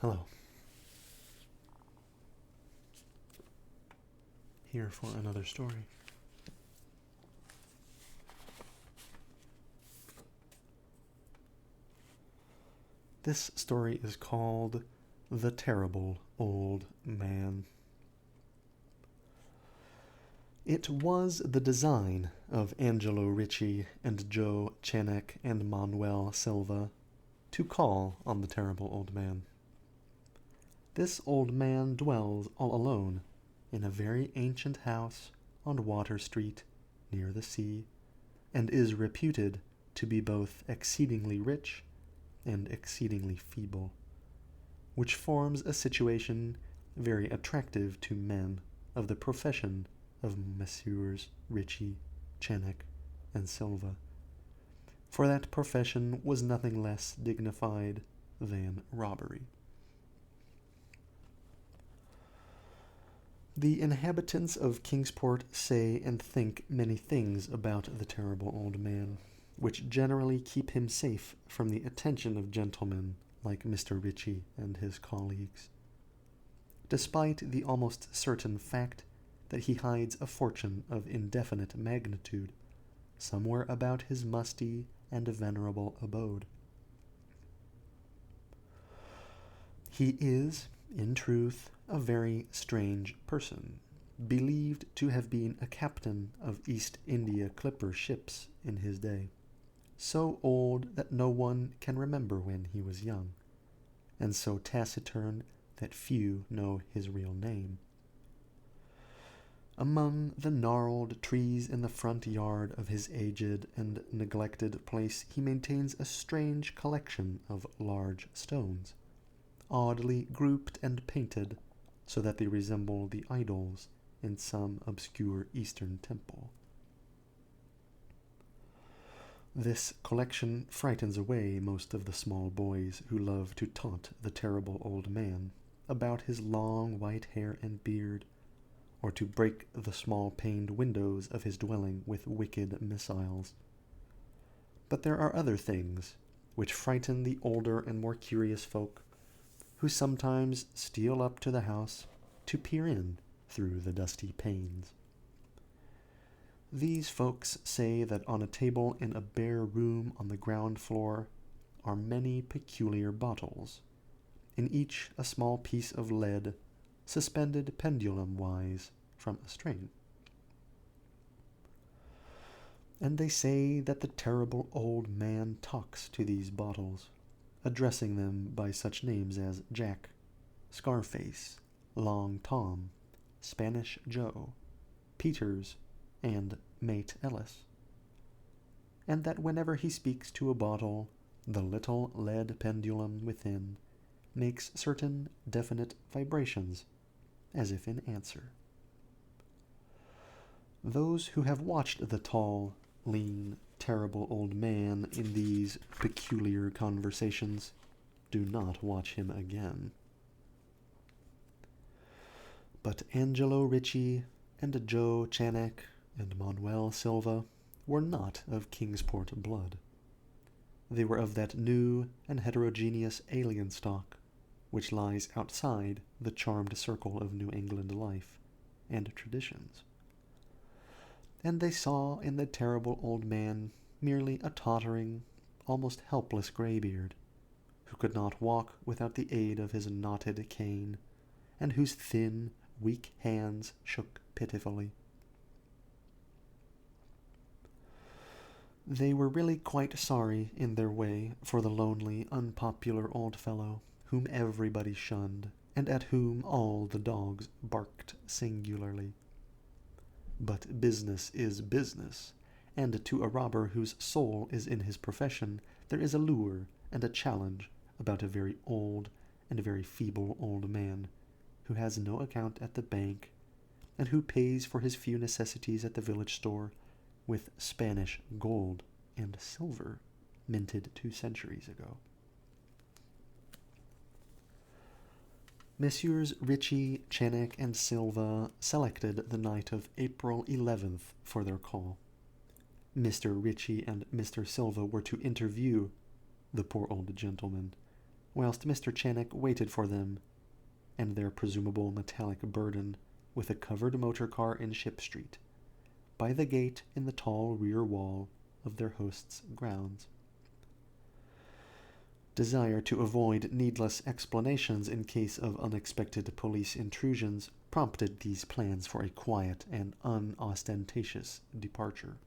Hello. Here for another story. This story is called The Terrible Old Man. It was the design of Angelo Ricci and Joe Chanek and Manuel Silva to call on the terrible old man. This old man dwells all alone in a very ancient house on Water Street near the sea, and is reputed to be both exceedingly rich and exceedingly feeble, which forms a situation very attractive to men of the profession of Messrs. Ricci, Chanek, and Silva, for that profession was nothing less dignified than robbery. The inhabitants of Kingsport say and think many things about the terrible old man, which generally keep him safe from the attention of gentlemen like Mr. Ricci and his colleagues, despite the almost certain fact that he hides a fortune of indefinite magnitude somewhere about his musty and venerable abode. He is, in truth, a very strange person, believed to have been a captain of East India clipper ships in his day, so old that no one can remember when he was young, and so taciturn that few know his real name. Among the gnarled trees in the front yard of his aged and neglected place he maintains a strange collection of large stones, oddly grouped and painted so that they resemble the idols in some obscure Eastern temple. This collection frightens away most of the small boys who love to taunt the terrible old man about his long white hair and beard, or to break the small paned windows of his dwelling with wicked missiles. But there are other things which frighten the older and more curious folk, who sometimes steal up to the house to peer in through the dusty panes. These folks say that on a table in a bare room on the ground floor are many peculiar bottles, in each a small piece of lead suspended pendulum-wise from a string. And they say that the terrible old man talks to these bottles, addressing them by such names as Jack, Scarface, Long Tom, Spanish Joe, Peters, and Mate Ellis, and that whenever he speaks to a bottle, the little lead pendulum within makes certain definite vibrations, as if in answer. Those who have watched the tall, lean, terrible old man in these peculiar conversations do not watch him again. But Angelo Ricci and Joe Chanek and Manuel Silva were not of Kingsport blood. They were of that new and heterogeneous alien stock which lies outside the charmed circle of New England life and traditions. And they saw in the terrible old man merely a tottering, almost helpless graybeard, who could not walk without the aid of his knotted cane, and whose thin, weak hands shook pitifully. They were really quite sorry in their way for the lonely, unpopular old fellow, whom everybody shunned, and at whom all the dogs barked singularly. But business is business, and to a robber whose soul is in his profession, there is a lure and a challenge about a very old and very feeble old man, who has no account at the bank, and who pays for his few necessities at the village store with Spanish gold and silver minted 2 centuries ago. Messrs. Ricci, Chanek, and Silva selected the night of April 11th for their call. Mr. Ricci and Mr. Silva were to interview the poor old gentleman, whilst Mr. Channick waited for them and their presumable metallic burden with a covered motor car in Ship Street, by the gate in the tall rear wall of their host's grounds. Desire to avoid needless explanations in case of unexpected police intrusions prompted these plans for a quiet and unostentatious departure.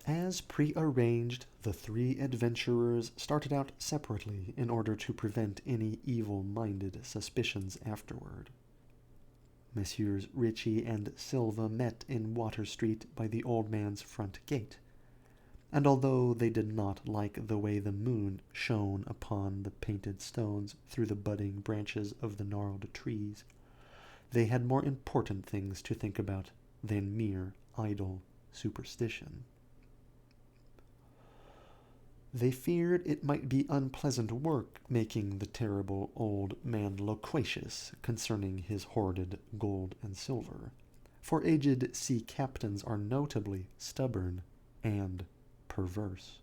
As prearranged, the three adventurers started out separately in order to prevent any evil-minded suspicions afterward. Messrs. Ritchie and Silva met in Water Street by the old man's front gate, and although they did not like the way the moon shone upon the painted stones through the budding branches of the gnarled trees, they had more important things to think about than mere idle superstition. They feared it might be unpleasant work making the terrible old man loquacious concerning his hoarded gold and silver, for aged sea captains are notably stubborn and perverse.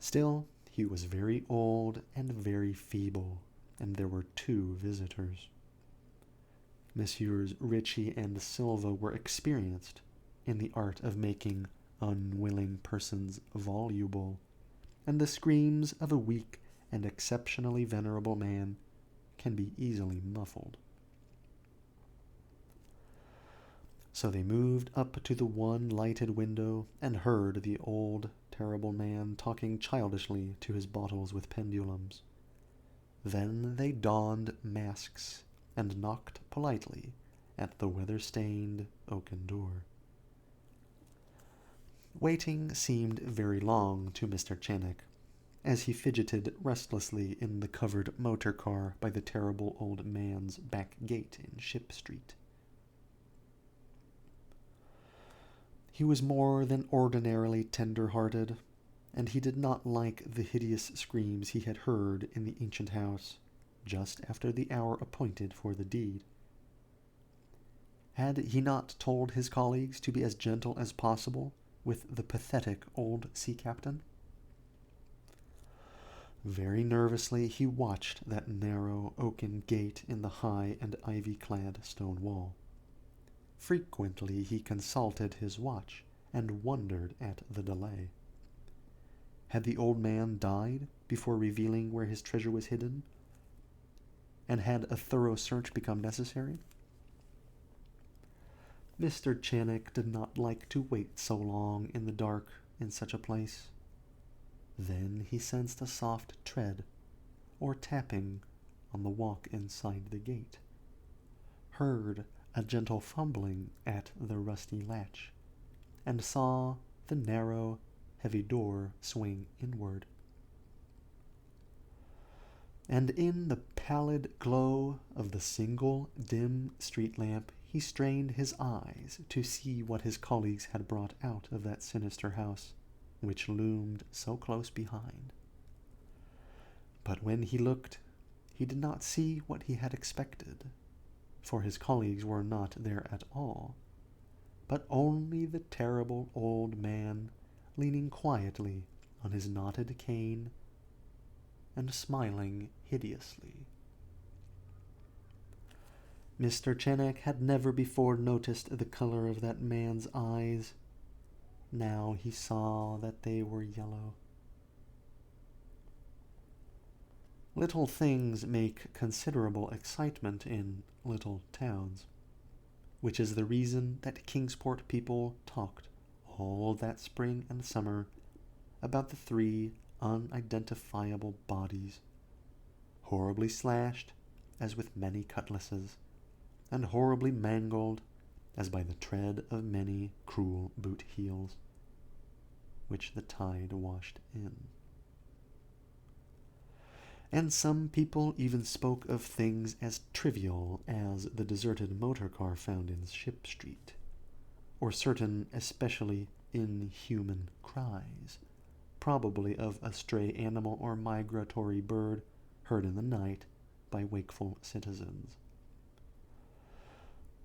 Still, he was very old and very feeble, and there were two visitors. Messrs. Ritchie and Silva were experienced in the art of making unwilling persons voluble, and the screams of a weak and exceptionally venerable man can be easily muffled. So they moved up to the one lighted window and heard the old, terrible man talking childishly to his bottles with pendulums. Then they donned masks and knocked politely at the weather-stained oaken door. Waiting seemed very long to Mr. Channick, as he fidgeted restlessly in the covered motor car by the terrible old man's back gate in Ship Street. He was more than ordinarily tender-hearted, and he did not like the hideous screams he had heard in the ancient house just after the hour appointed for the deed. Had he not told his colleagues to be as gentle as possible with the pathetic old sea captain? Very nervously he watched that narrow oaken gate in the high and ivy-clad stone wall. Frequently he consulted his watch and wondered at the delay. Had the old man died before revealing where his treasure was hidden? And had a thorough search become necessary? Mr. Channick did not like to wait so long in the dark in such a place. Then he sensed a soft tread, or tapping, on the walk inside the gate, heard a gentle fumbling at the rusty latch, and saw the narrow, heavy door swing inward. And in the pallid glow of the single dim street lamp he strained his eyes to see what his colleagues had brought out of that sinister house, which loomed so close behind. But when he looked, he did not see what he had expected, for his colleagues were not there at all, but only the terrible old man leaning quietly on his knotted cane and smiling hideously. Mr. Channick had never before noticed the color of that man's eyes. Now he saw that they were yellow. Little things make considerable excitement in little towns, which is the reason that Kingsport people talked all that spring and summer about the three unidentifiable bodies, horribly slashed as with many cutlasses, and horribly mangled as by the tread of many cruel boot heels, which the tide washed in. And some people even spoke of things as trivial as the deserted motor car found in Ship Street, or certain especially inhuman cries, probably of a stray animal or migratory bird heard in the night by wakeful citizens.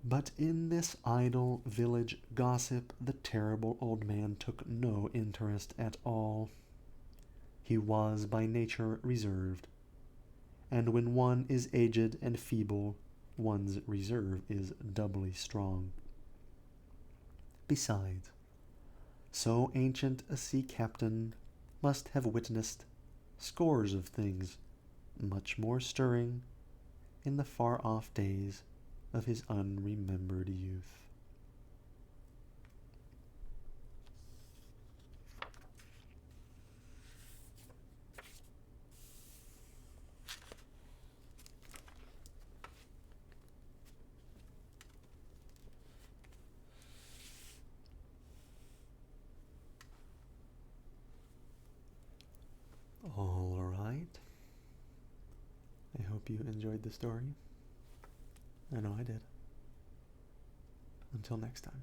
But in this idle village gossip the terrible old man took no interest at all. He was by nature reserved, and when one is aged and feeble, one's reserve is doubly strong. Besides, so ancient a sea captain must have witnessed scores of things much more stirring in the far-off days of his unremembered youth. All right. I hope you enjoyed the story. I know I did. Until next time.